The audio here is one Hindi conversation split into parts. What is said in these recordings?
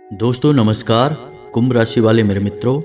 दोस्तों नमस्कार। कुंभ राशि वाले मेरे मित्रों,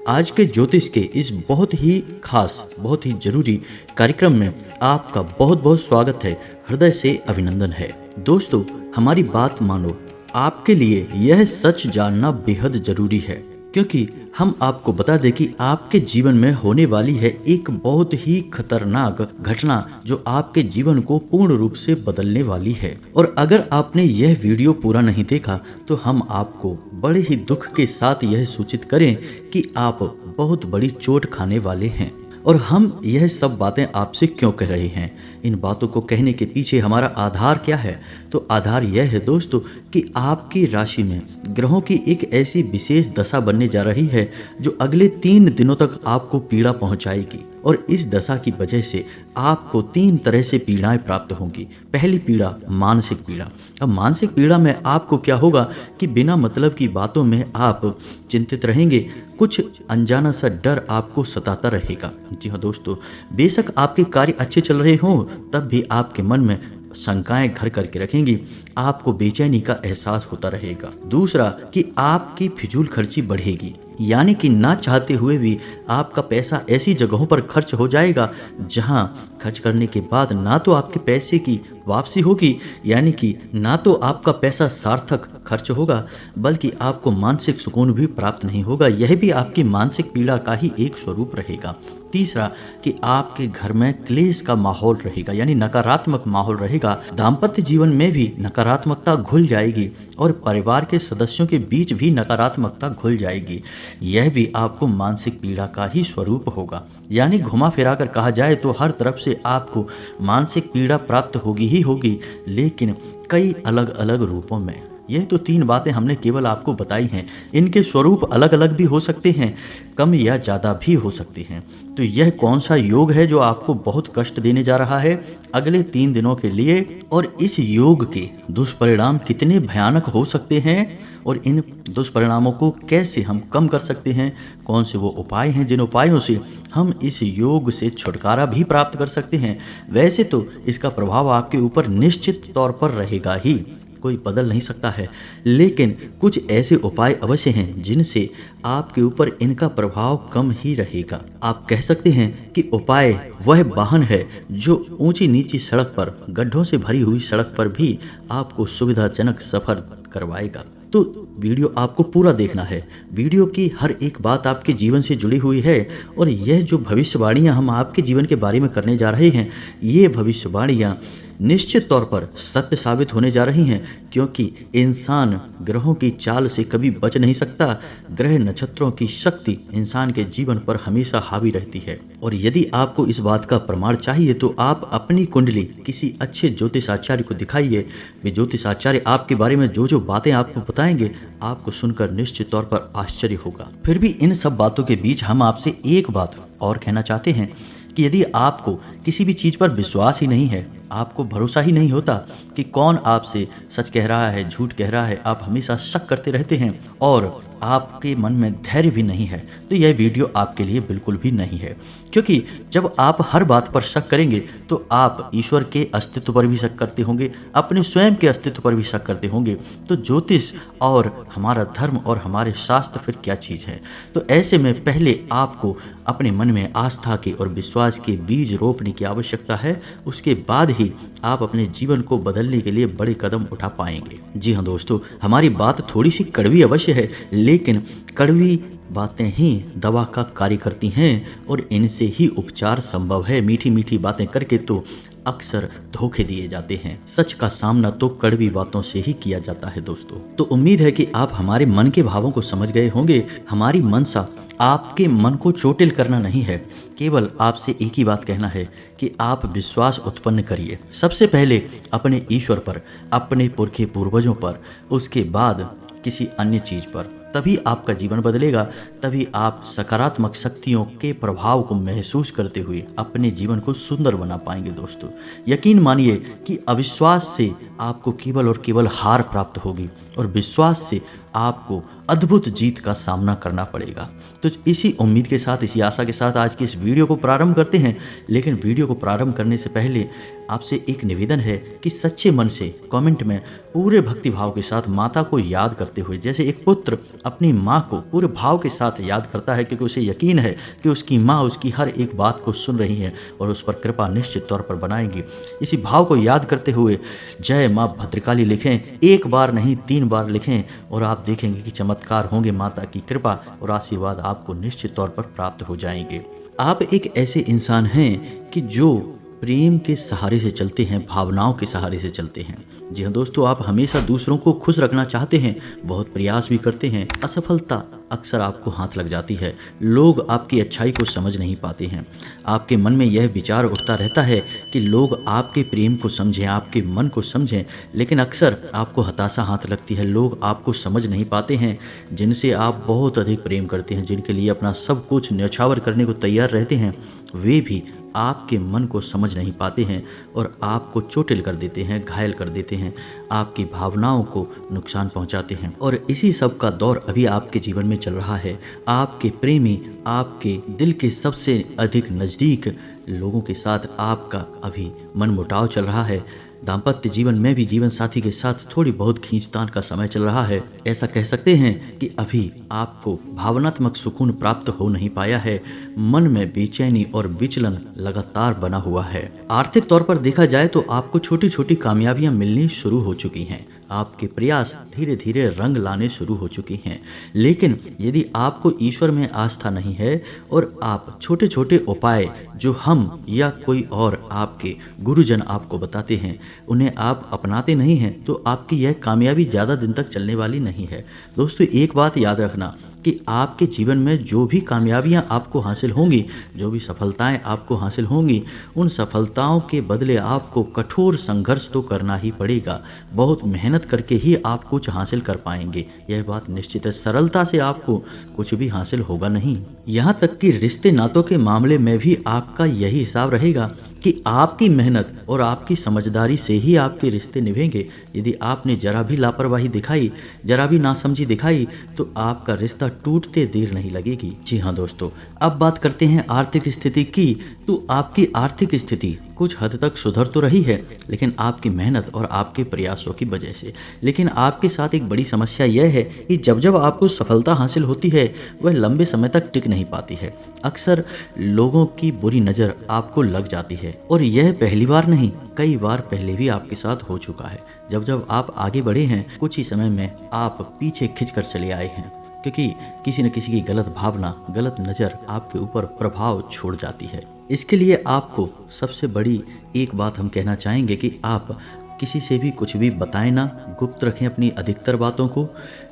आज के ज्योतिष के इस बहुत ही खास, बहुत ही जरूरी कार्यक्रम में आपका बहुत बहुत स्वागत है। हृदय से अभिनंदन है। दोस्तों, हमारी बात मानो, आपके लिए यह सच जानना बेहद जरूरी है, क्योंकि हम आपको बता दें कि आपके जीवन में होने वाली है एक बहुत ही खतरनाक घटना जो आपके जीवन को पूर्ण रूप से बदलने वाली है। और अगर आपने यह वीडियो पूरा नहीं देखा तो हम आपको बड़े ही दुख के साथ यह सूचित करें कि आप बहुत बड़ी चोट खाने वाले हैं। और हम यह सब बातें आपसे क्यों कह रहे हैं, इन बातों को कहने के पीछे हमारा आधार क्या है? तो आधार यह है दोस्तों कि आपकी राशि में ग्रहों की एक ऐसी विशेष दशा बनने जा रही है जो अगले 3 दिनों तक आपको पीड़ा पहुंचाएगी। और इस दशा की वजह से आपको 3 तरह से पीड़ाएं प्राप्त होंगी। पहली पीड़ा मानसिक पीड़ा। अब मानसिक पीड़ा में आपको क्या होगा कि बिना मतलब की बातों में आप चिंतित रहेंगे, कुछ अनजाना सा डर आपको सताता रहेगा। जी हाँ दोस्तों, बेशक आपके कार्य अच्छे चल रहे हों तब भी आपके मन में शंकाएं घर करके रखेंगी, आपको बेचैनी का एहसास होता रहेगा। दूसरा कि आपकी फिजूल खर्ची बढ़ेगी, यानी कि ना चाहते हुए भी आपका पैसा ऐसी जगहों पर खर्च हो जाएगा जहां खर्च करने के बाद ना तो आपके पैसे की वापसी होगी, यानी कि ना तो आपका पैसा सार्थक खर्च होगा बल्कि आपको मानसिक सुकून भी प्राप्त नहीं होगा। यह भी आपकी मानसिक पीड़ा का ही एक स्वरूप रहेगा। तीसरा कि आपके घर में क्लेश का माहौल रहेगा, यानी नकारात्मक माहौल रहेगा। दाम्पत्य जीवन में भी नकारात्मकता घुल जाएगी और परिवार के सदस्यों के बीच भी नकारात्मकता घुल जाएगी। यह भी आपको मानसिक पीड़ा का ही स्वरूप होगा। यानी घुमा फिरा कर कहा जाए तो हर तरफ से आपको मानसिक पीड़ा प्राप्त होगी ही होगी, लेकिन कई अलग अलग रूपों में। यह तो 3 बातें हमने केवल आपको बताई हैं। इनके स्वरूप अलग अलग भी हो सकते हैं, कम या ज़्यादा भी हो सकते हैं। तो यह कौन सा योग है जो आपको बहुत कष्ट देने जा रहा है अगले 3 दिनों के लिए, और इस योग के दुष्परिणाम कितने भयानक हो सकते हैं और इन दुष्परिणामों को कैसे हम कम कर सकते हैं, कौन से वो उपाय हैं जिन उपायों से हम इस योग से छुटकारा भी प्राप्त कर सकते हैं। वैसे तो इसका प्रभाव आपके ऊपर निश्चित तौर पर रहेगा ही, कोई बदल नहीं सकता है, लेकिन कुछ ऐसे उपाय अवश्य हैं जिनसे आपके ऊपर इनका प्रभाव कम ही रहेगा। आप कह सकते हैं कि उपाय वह वाहन है जो ऊंची नीची सड़क पर, गड्ढों से भरी हुई सड़क पर भी आपको सुविधाजनक सफर करवाएगा। तो वीडियो आपको पूरा देखना है। वीडियो की हर एक बात आपके जीवन से जुड़ी हुई है और यह जो भविष्यवाणियां हम आपके जीवन के बारे में करने जा रहे हैं, ये भविष्यवाणियां निश्चित तौर पर सत्य साबित होने जा रही हैं, क्योंकि इंसान ग्रहों की चाल से कभी बच नहीं सकता। ग्रह नक्षत्रों की शक्ति इंसान के जीवन पर हमेशा हावी रहती है। और यदि आपको इस बात का प्रमाण चाहिए तो आप अपनी कुंडली किसी अच्छे ज्योतिषाचार्य को दिखाइए। वे ज्योतिषाचार्य आपके बारे में जो जो बातें आपको बताएंगे, आपको सुनकर निश्चित तौर पर आश्चर्य होगा। फिर भी इन सब बातों के बीच हम आपसे एक बात और कहना चाहते हैं कि यदि आपको किसी भी चीज़ पर विश्वास ही नहीं है, आपको भरोसा ही नहीं होता कि कौन आपसे सच कह रहा है, झूठ कह रहा है, आप हमेशा शक करते रहते हैं और आपके मन में धैर्य भी नहीं है, तो यह वीडियो आपके लिए बिल्कुल भी नहीं है। क्योंकि जब आप हर बात पर शक करेंगे तो आप ईश्वर के अस्तित्व पर भी शक करते होंगे, अपने स्वयं के अस्तित्व पर भी शक करते होंगे। तो ज्योतिष और हमारा धर्म और हमारे शास्त्र फिर क्या चीज़ है? तो ऐसे में पहले आपको अपने मन में आस्था के और विश्वास के बीज रोपने की आवश्यकता है। उसके बाद ही आप अपने जीवन को बदलने के लिए बड़े कदम उठा पाएंगे। जी हाँ दोस्तों, हमारी बात थोड़ी सी कड़वी अवश्य है, लेकिन कड़वी बातें ही दवा का कार्य करती हैं और इनसे ही उपचार संभव है। मीठी मीठी बातें करके तो अक्सर धोखे दिए जाते हैं। सच का सामना तो कड़वी बातों से ही किया जाता है दोस्तों। तो उम्मीद है कि आप हमारे मन के भावों को समझ गए होंगे। हमारी मनसा आपके मन को चोटिल करना नहीं है, केवल आपसे एक ही बात कहना है कि आप विश्वास उत्पन्न करिए। सबसे पहले अपने ईश्वर पर, अपने पुरखे पूर्वजों पर, उसके बाद किसी अन्य चीज पर। तभी आपका जीवन बदलेगा, तभी आप सकारात्मक शक्तियों के प्रभाव को महसूस करते हुए अपने जीवन को सुंदर बना पाएंगे दोस्तों। यकीन मानिए कि अविश्वास से आपको केवल और केवल हार प्राप्त होगी और विश्वास से आपको अद्भुत जीत का सामना करना पड़ेगा। तो इसी उम्मीद के साथ, इसी आशा के साथ आज की इस वीडियो को प्रारंभ करते हैं। लेकिन वीडियो को प्रारंभ करने से पहले आपसे एक निवेदन है कि सच्चे मन से कमेंट में पूरे भक्ति भाव के साथ माता को याद करते हुए, जैसे एक पुत्र अपनी माँ को पूरे भाव के साथ याद करता है क्योंकि उसे यकीन है कि उसकी माँ उसकी हर एक बात को सुन रही है और उस पर कृपा निश्चित तौर पर बनाएंगी। इसी भाव को याद करते हुए जय माँ भद्रकाली लिखें, एक बार नहीं 3 बार लिखें और आप देखेंगे कि चमत्कार होंगे। माता की कृपा और आशीर्वाद आपको निश्चित तौर पर प्राप्त हो जाएंगे। आप एक ऐसे इंसान हैं कि जो प्रेम के सहारे से चलते हैं, भावनाओं के सहारे से चलते हैं। जी हाँ दोस्तों, आप हमेशा दूसरों को खुश रखना चाहते हैं, बहुत प्रयास भी करते हैं। असफलता अक्सर आपको हाथ लग जाती है, लोग आपकी अच्छाई को समझ नहीं पाते हैं। आपके मन में यह विचार उठता रहता है कि लोग आपके प्रेम को समझें, आपके मन को समझें, लेकिन अक्सर आपको हताशा हाथ लगती है। लोग आपको समझ नहीं पाते हैं, जिनसे आप बहुत अधिक प्रेम करते हैं, जिनके लिए अपना सब कुछ न्यौछावर करने को तैयार रहते हैं, वे भी आपके मन को समझ नहीं पाते हैं और आपको चोटिल कर देते हैं, घायल कर देते हैं, आपकी भावनाओं को नुकसान पहुंचाते हैं। और इसी सब का दौर अभी आपके जीवन में चल रहा है। आपके प्रेमी, आपके दिल के सबसे अधिक नज़दीक लोगों के साथ आपका अभी मनमुटाव चल रहा है। दाम्पत्य जीवन में भी जीवन साथी के साथ थोड़ी बहुत खींचतान का समय चल रहा है। ऐसा कह सकते हैं कि अभी आपको भावनात्मक सुकून प्राप्त हो नहीं पाया है। मन में बेचैनी और विचलन लगातार बना हुआ है। आर्थिक तौर पर देखा जाए तो आपको छोटी छोटी कामयाबियां मिलनी शुरू हो चुकी हैं। आपके प्रयास धीरे धीरे रंग लाने शुरू हो चुके हैं। लेकिन यदि आपको ईश्वर में आस्था नहीं है और आप छोटे छोटे उपाय जो हम या कोई और आपके गुरुजन आपको बताते हैं उन्हें आप अपनाते नहीं हैं, तो आपकी यह कामयाबी ज़्यादा दिन तक चलने वाली नहीं है। दोस्तों, एक बात याद रखना कि आपके जीवन में जो भी कामयाबियां आपको हासिल होंगी, जो भी सफलताएं आपको हासिल होंगी, उन सफलताओं के बदले आपको कठोर संघर्ष तो करना ही पड़ेगा। बहुत मेहनत करके ही आप कुछ हासिल कर पाएंगे, यह बात निश्चित है। सरलता से आपको कुछ भी हासिल होगा नहीं। यहाँ तक कि रिश्ते नातों के मामले में भी आपका यही हिसाब रहेगा कि आपकी मेहनत और आपकी समझदारी से ही आपके रिश्ते निभेंगे। यदि आपने जरा भी लापरवाही दिखाई, जरा भी नासमझी दिखाई, तो आपका रिश्ता टूटते देर नहीं लगेगी। जी हाँ दोस्तों, अब बात करते हैं आर्थिक स्थिति की। तो आपकी आर्थिक स्थिति कुछ हद तक सुधर तो रही है, लेकिन आपकी मेहनत और आपके प्रयासों की वजह से। लेकिन आपके साथ एक बड़ी समस्या यह है कि जब जब आपको सफलता हासिल होती है, वह लंबे समय तक टिक नहीं पाती है। अक्सर लोगों की बुरी नज़र आपको लग जाती है और यह पहली बार नहीं, कई बार पहले भी आपके साथ हो चुका है। जब जब आप आगे बढ़े हैं, कुछ ही समय में आप पीछे खिंचकर चले आए हैं, क्योंकि किसी न किसी की गलत भावना, गलत नज़र आपके ऊपर प्रभाव छोड़ जाती है। इसके लिए आपको सबसे बड़ी एक बात हम कहना चाहेंगे कि आप किसी से भी कुछ भी बताएं ना, गुप्त रखें अपनी अधिकतर बातों को।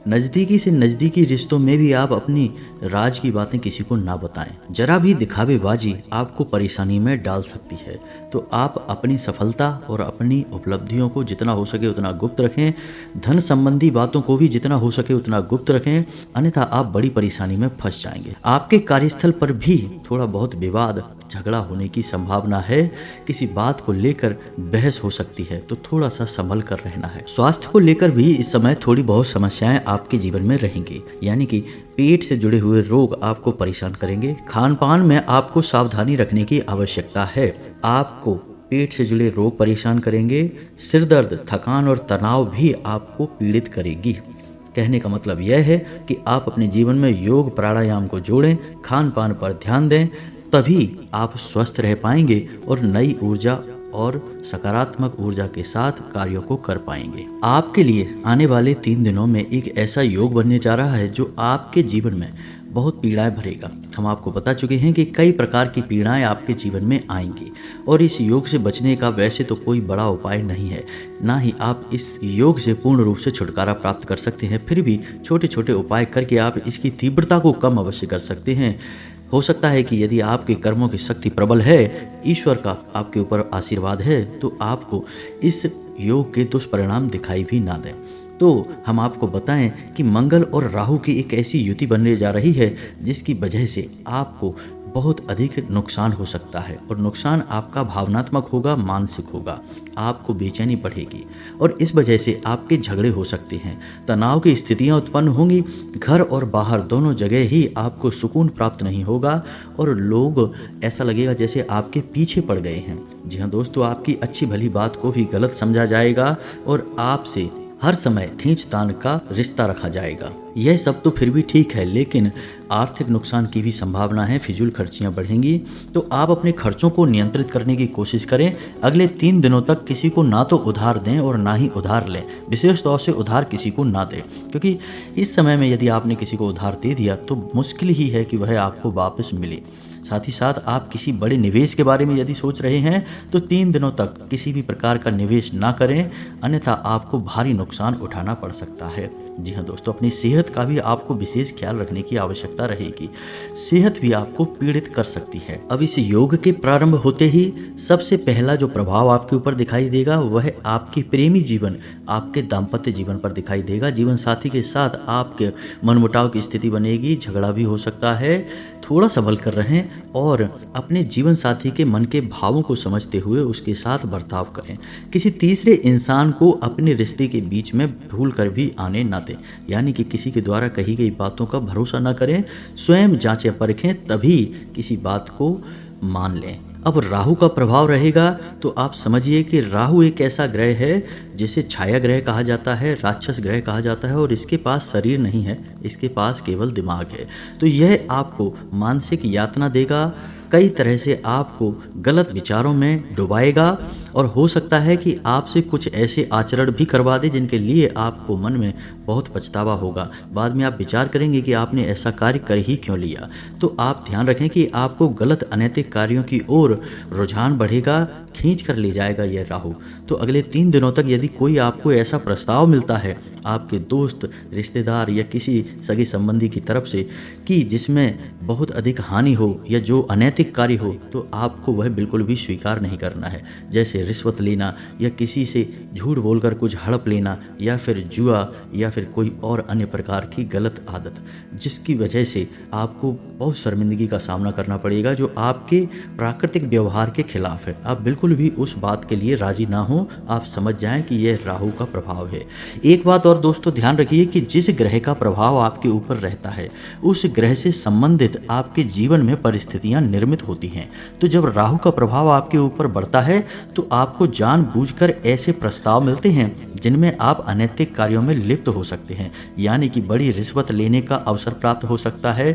नज़दीकी से नज़दीकी रिश्तों में भी आप अपनी राज की बातें किसी को ना बताएं। जरा भी दिखावेबाजी आपको परेशानी में डाल सकती है। तो आप अपनी सफलता और अपनी उपलब्धियों को जितना हो सके उतना गुप्त रखें। धन संबंधी बातों को भी जितना हो सके उतना गुप्त रखें, अन्यथा आप बड़ी परेशानी में फंस जाएंगे। आपके कार्यस्थल पर भी थोड़ा बहुत विवाद, झगड़ा होने की संभावना है। किसी बात को लेकर बहस हो सकती है, तो थोड़ा सा संभल कर रहना है। स्वास्थ्य को लेकर भी इस समय थोड़ी बहुत समस्याएं आपके जीवन में रहेंगी, यानी कि पेट से जुड़े हुए रोग आपको परेशान करेंगे। खान पान में आपको सावधानी रखने की आवश्यकता है। आपको पेट से जुड़े रोग परेशान करेंगे। सिर दर्द, थकान और तनाव भी आपको पीड़ित करेगी। कहने का मतलब यह है कि आप अपने जीवन में योग प्राणायाम को जोड़ें, खान पान पर ध्यान दें, तभी आप स्वस्थ रह पाएंगे और नई ऊर्जा और सकारात्मक ऊर्जा के साथ कार्यों को कर पाएंगे। आपके लिए आने वाले 3 दिनों में एक ऐसा योग बनने जा रहा है जो आपके जीवन में बहुत पीड़ाएं भरेगा। हम आपको बता चुके हैं कि कई प्रकार की पीड़ाएं आपके जीवन में आएंगी और इस योग से बचने का वैसे तो कोई बड़ा उपाय नहीं है, ना ही आप इस योग से पूर्ण रूप से छुटकारा प्राप्त कर सकते हैं। फिर भी छोटे छोटे उपाय करके आप इसकी तीव्रता को कम अवश्य कर सकते हैं। हो सकता है कि यदि आपके कर्मों की शक्ति प्रबल है, ईश्वर का आपके ऊपर आशीर्वाद है, तो आपको इस योग के दुष्परिणाम दिखाई भी ना दें। तो हम आपको बताएं कि मंगल और राहु की एक ऐसी युति बनने जा रही है जिसकी वजह से आपको बहुत अधिक नुकसान हो सकता है और नुकसान आपका भावनात्मक होगा, मानसिक होगा। आपको बेचैनी बढ़ेगी और इस वजह से आपके झगड़े हो सकते हैं, तनाव की स्थितियां उत्पन्न होंगी। घर और बाहर दोनों जगह ही आपको सुकून प्राप्त नहीं होगा और लोग ऐसा लगेगा जैसे आपके पीछे पड़ गए हैं। जी हाँ दोस्तों, आपकी अच्छी भली बात को भी गलत समझा जाएगा और आपसे हर समय खींचतान का रिश्ता रखा जाएगा। यह सब तो फिर भी ठीक है, लेकिन आर्थिक नुकसान की भी संभावना है। फिजूल खर्चियां बढ़ेंगी, तो आप अपने खर्चों को नियंत्रित करने की कोशिश करें। अगले 3 दिनों तक किसी को ना तो उधार दें और ना ही उधार लें। विशेष तौर से उधार किसी को ना दें, क्योंकि इस समय में यदि आपने किसी को उधार दे दिया तो मुश्किल ही है कि वह आपको वापस मिले। साथ ही साथ आप किसी बड़े निवेश के बारे में यदि सोच रहे हैं तो 3 दिनों तक किसी भी प्रकार का निवेश ना करें, अन्यथा आपको भारी नुकसान उठाना पड़ सकता है। जी हाँ दोस्तों, अपनी सेहत का भी आपको विशेष ख्याल रखने की आवश्यकता रहेगी। सेहत भी आपको पीड़ित कर सकती है। अब इस योग के प्रारंभ होते ही सबसे पहला जो प्रभाव आपके ऊपर दिखाई देगा वह आपके प्रेमी जीवन, आपके दाम्पत्य जीवन पर दिखाई देगा। जीवन साथी के साथ आपके मनमुटाव की स्थिति बनेगी, झगड़ा भी हो सकता है। थोड़ा संभल कर रहें और अपने जीवन साथी के मन के भावों को समझते हुए उसके साथ बर्ताव करें। किसी तीसरे इंसान को अपने रिश्ते के बीच में भूल कर भी आने ना दें, यानी कि किसी के द्वारा कही गई बातों का भरोसा ना करें। स्वयं जांचें परखें, तभी किसी बात को मान लें। अब राहु का प्रभाव रहेगा तो आप समझिए कि राहु एक ऐसा ग्रह है जिसे छाया ग्रह कहा जाता है, राक्षस ग्रह कहा जाता है और इसके पास शरीर नहीं है, इसके पास केवल दिमाग है। तो यह आपको मानसिक यातना देगा, कई तरह से आपको गलत विचारों में डुबाएगा और हो सकता है कि आपसे कुछ ऐसे आचरण भी करवा दे जिनके लिए आपको मन में बहुत पछतावा होगा। बाद में आप विचार करेंगे कि आपने ऐसा कार्य कर ही क्यों लिया। तो आप ध्यान रखें कि आपको गलत अनैतिक कार्यों की ओर रुझान बढ़ेगा, खींच कर ले जाएगा यह राहु। तो अगले 3 दिनों तक यदि कोई आपको ऐसा प्रस्ताव मिलता है आपके दोस्त, रिश्तेदार या किसी सगे संबंधी की तरफ से कि जिसमें बहुत अधिक हानि हो या जो अनैतिक कार्य हो, तो आपको वह बिल्कुल भी स्वीकार नहीं करना है। जैसे रिश्वत लेना या किसी से झूठ बोलकर कुछ हड़प लेना या फिर जुआ या फिर कोई और अन्य प्रकार की गलत आदत, जिसकी वजह से आपको बहुत शर्मिंदगी का सामना करना पड़ेगा, जो आपके प्राकृतिक व्यवहार के खिलाफ है। आप बिल्कुल भी उस बात के लिए राजी ना हो। आप समझ जाएं कि यह राहु का प्रभाव है। एक बात और दोस्तों ध्यान रखिए कि जिस ग्रह का प्रभाव आपके ऊपर रहता है उस ग्रह से संबंधित आपके जीवन में परिस्थितियां निर्मित होती हैं। तो जब राहु का प्रभाव आपके ऊपर बढ़ता है तो आपको जानबूझकर ऐसे प्रस्ताव मिलते हैं जिनमें आप अनैतिक कार्यों में लिप्त हो सकते हैं, यानी कि बड़ी रिश्वत लेने का अवसर प्राप्त हो सकता है,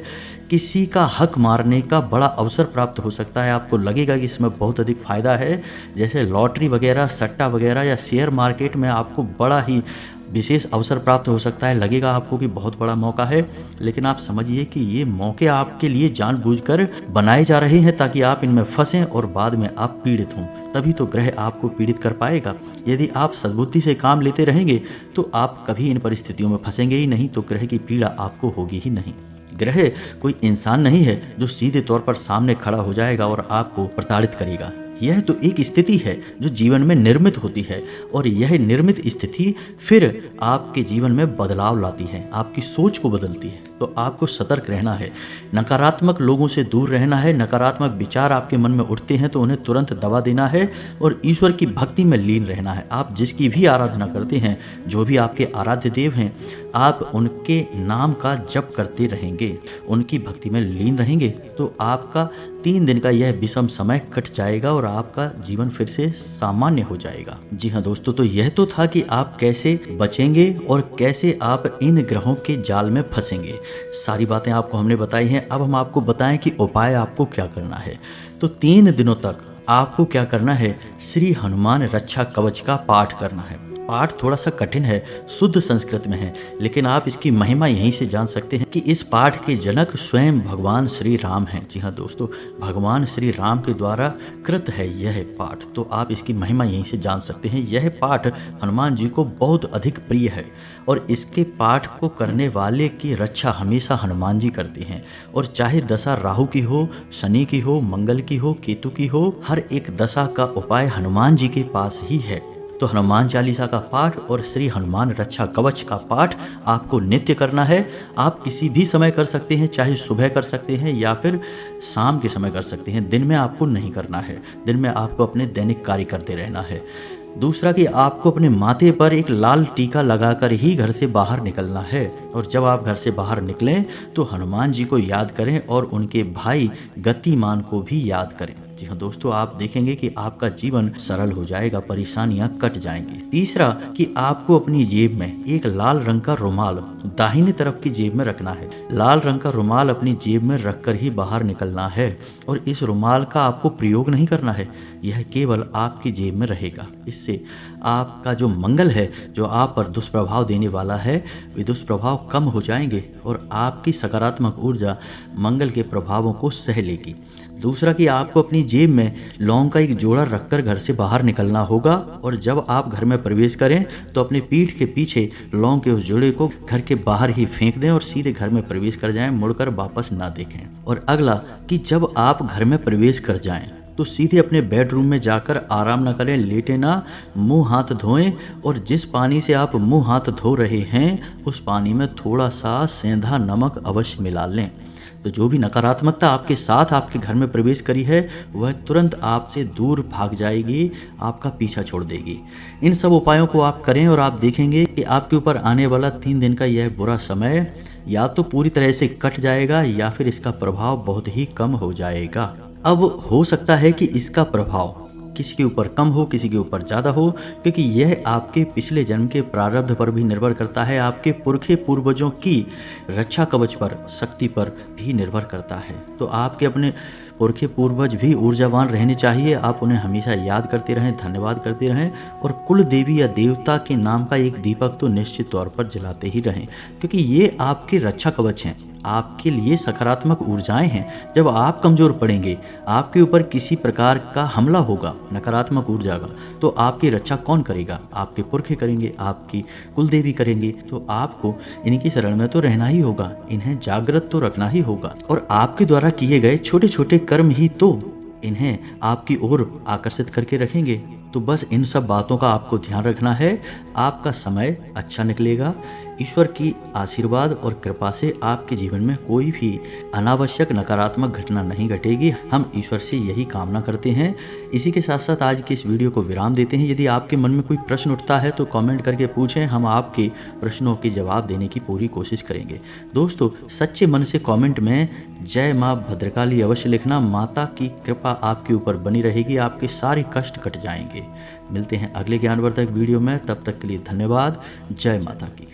किसी का हक मारने का बड़ा अवसर प्राप्त हो सकता है। आपको लगेगा कि इसमें बहुत अधिक फायदा है, जैसे लॉटरी वगैरह, सट्टा वगैरह या शेयर मार्केट में आपको बड़ा ही विशेष अवसर प्राप्त हो सकता है। लगेगा आपको कि बहुत बड़ा मौका है, लेकिन आप समझिए कि ये मौके आपके लिए जानबूझकर बनाए जा रहे हैं ताकि आप इनमें फंसें और बाद में आप पीड़ित हों। तभी तो ग्रह आपको पीड़ित कर पाएगा। यदि आप सद्बुद्धि से काम लेते रहेंगे तो आप कभी इन परिस्थितियों में फंसेंगे ही नहीं, तो ग्रह की पीड़ा आपको होगी ही नहीं। ग्रह कोई इंसान नहीं है जो सीधे तौर पर सामने खड़ा हो जाएगा और आपको प्रताड़ित करेगा। यह तो एक स्थिति है जो जीवन में निर्मित होती है और यह निर्मित स्थिति फिर आपके जीवन में बदलाव लाती है, आपकी सोच को बदलती है। तो आपको सतर्क रहना है, नकारात्मक लोगों से दूर रहना है। नकारात्मक विचार आपके मन में उठते हैं तो उन्हें तुरंत दबा देना है और ईश्वर की भक्ति में लीन रहना है। आप जिसकी भी आराधना करते हैं, जो भी आपके आराध्य देव हैं, आप उनके नाम का जप करते रहेंगे, उनकी भक्ति में लीन रहेंगे, तो आपका 3 दिन का यह विषम समय कट जाएगा और आपका जीवन फिर से सामान्य हो जाएगा। जी हाँ दोस्तों, तो यह तो था कि आप कैसे बचेंगे और कैसे आप इन ग्रहों के जाल में फंसेंगे। सारी बातें आपको हमने बताई हैं। अब हम आपको बताएं कि उपाय आपको क्या करना है। तो 3 दिनों तक आपको क्या करना है, श्री हनुमान रक्षा कवच का पाठ करना है। पाठ थोड़ा सा कठिन है, शुद्ध संस्कृत में है, लेकिन आप इसकी महिमा यहीं से जान सकते हैं कि इस पाठ के जनक स्वयं भगवान श्री राम हैं। जी हाँ दोस्तों, भगवान श्री राम के द्वारा कृत है यह पाठ, तो आप इसकी महिमा यहीं से जान सकते हैं। यह पाठ हनुमान जी को बहुत अधिक प्रिय है और इसके पाठ को करने वाले की रक्षा हमेशा हनुमान जी करते हैं। और चाहे दशा राहु की हो, शनि की हो, मंगल की हो, केतु की हो, हर एक दशा का उपाय हनुमान जी के पास ही है। तो हनुमान चालीसा का पाठ और श्री हनुमान रक्षा कवच का पाठ आपको नित्य करना है। आप किसी भी समय कर सकते हैं, चाहे सुबह कर सकते हैं या फिर शाम के समय कर सकते हैं। दिन में आपको नहीं करना है, दिन में आपको अपने दैनिक कार्य करते रहना है। दूसरा कि आपको अपने माथे पर एक लाल टीका लगाकर ही घर से बाहर निकलना है। और जब आप घर से बाहर निकलें तो हनुमान जी को याद करें और उनके भाई गतिमान को भी याद करें। जी हाँ दोस्तों, आप देखेंगे कि आपका जीवन सरल हो जाएगा, परेशानियां कट जाएंगी। तीसरा कि आपको अपनी जेब में एक लाल रंग का रुमाल दाहिनी तरफ की जेब में रखना है। लाल रंग का रुमाल अपनी जेब में रखकर ही बाहर निकलना है और इस रुमाल का आपको प्रयोग नहीं करना है, यह केवल आपकी जेब में रहेगा। इससे आपका जो मंगल है, जो आप पर दुष्प्रभाव देने वाला है, वे दुष्प्रभाव कम हो जाएंगे और आपकी सकारात्मक ऊर्जा मंगल के प्रभावों को सह लेगी। दूसरा कि आपको अपनी जेब में लौंग का एक जोड़ा रखकर घर से बाहर निकलना होगा और जब आप घर में प्रवेश करें तो अपनी पीठ के पीछे लौंग के उस जोड़े को घर के बाहर ही फेंक दें और सीधे घर में प्रवेश कर जाएं, मुड़कर वापस ना देखें। और अगला कि जब आप घर में प्रवेश कर जाएं तो सीधे अपने बेडरूम में जाकर आराम ना करें, लेटे ना, मुंह हाथ धोएं और जिस पानी से आप मुंह हाथ धो रहे हैं उस पानी में थोड़ा सा सेंधा नमक अवश्य मिला लें। तो जो भी नकारात्मकता आपके साथ आपके घर में प्रवेश करी है वह तुरंत आपसे दूर भाग जाएगी, आपका पीछा छोड़ देगी। इन सब उपायों को आप करें और आप देखेंगे कि आपके ऊपर आने वाला 3 दिन का यह बुरा समय या तो पूरी तरह से कट जाएगा या फिर इसका प्रभाव बहुत ही कम हो जाएगा। अब हो सकता है कि इसका प्रभाव किसी के ऊपर कम हो, किसी के ऊपर ज़्यादा हो, क्योंकि यह आपके पिछले जन्म के प्रारब्ध पर भी निर्भर करता है, आपके पुरखे पूर्वजों की रक्षा कवच पर, शक्ति पर भी निर्भर करता है। तो आपके अपने पुरखे पूर्वज भी ऊर्जावान रहने चाहिए। आप उन्हें हमेशा याद करते रहें, धन्यवाद करते रहें और कुल देवी या देवता के नाम का एक दीपक तो निश्चित तौर पर जलाते ही रहें, क्योंकि ये आपके रक्षा कवच हैं, आपके लिए सकारात्मक ऊर्जाएं हैं। जब आप कमज़ोर पड़ेंगे, आपके ऊपर किसी प्रकार का हमला होगा नकारात्मक ऊर्जा का, तो आपकी रक्षा कौन करेगा? आपके पुरखे करेंगे, आपकी कुल देवी करेंगे। तो आपको इनकी शरण में तो रहना ही होगा, इन्हें जागृत तो रखना ही होगा और आपके द्वारा किए गए छोटे छोटे कर्म ही तो इन्हें आपकी ओर आकर्षित करके रखेंगे। तो बस इन सब बातों का आपको ध्यान रखना है। आपका समय अच्छा निकलेगा। ईश्वर की आशीर्वाद और कृपा से आपके जीवन में कोई भी अनावश्यक नकारात्मक घटना नहीं घटेगी। हम ईश्वर से यही कामना करते हैं। इसी के साथ साथ आज के इस वीडियो को विराम देते हैं। यदि आपके मन में कोई प्रश्न उठता है तो कमेंट करके पूछें, हम आपके प्रश्नों के जवाब देने की पूरी कोशिश करेंगे। दोस्तों, सच्चे मन से कमेंट में जय माँ भद्रकाली अवश्य लिखना। माता की कृपा आपके ऊपर बनी रहेगी, आपके सारे कष्ट कट जाएंगे। मिलते हैं अगले ज्ञानवर्धक वीडियो में, तब तक के लिए धन्यवाद। जय माता की।